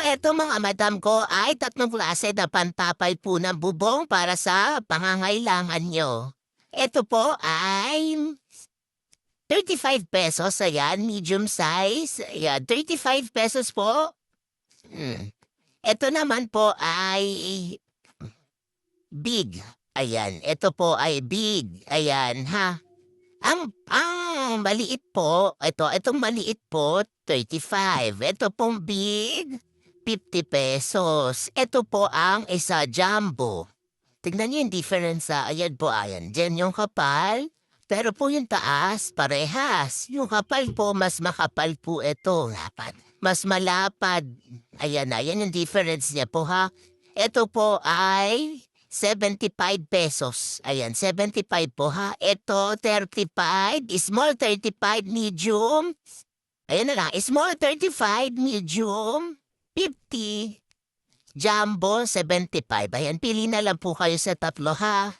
Eto mga madam ko ay tatlong klase na pantapay po ng bubong para sa pangangailangan nyo. Ito po ay 35 pesos, ayan, medium size. Ayan, 35 pesos po. Ito naman po ay big. Ayan, ito po ay big. Ayan, ha. Ang maliit po, itong maliit po, 35. Ito pong big, 50 pesos. Ito po ang isa jumbo. Tignan niyo yung difference ayan po, ayan. Diyan yung kapal, pero po yung taas, parehas. Yung kapal po, mas makapal po ito. Lapad. Mas malapad. Ayan yung difference niya po ha. Ito po ay 75 pesos. Ayan, 75 po ha. Ito, 35. Small 35, medium. Ayan na lang. Small 35, medium. 50. Jumbo, 75. Ayan, pili na lang po kayo sa tatlo ha.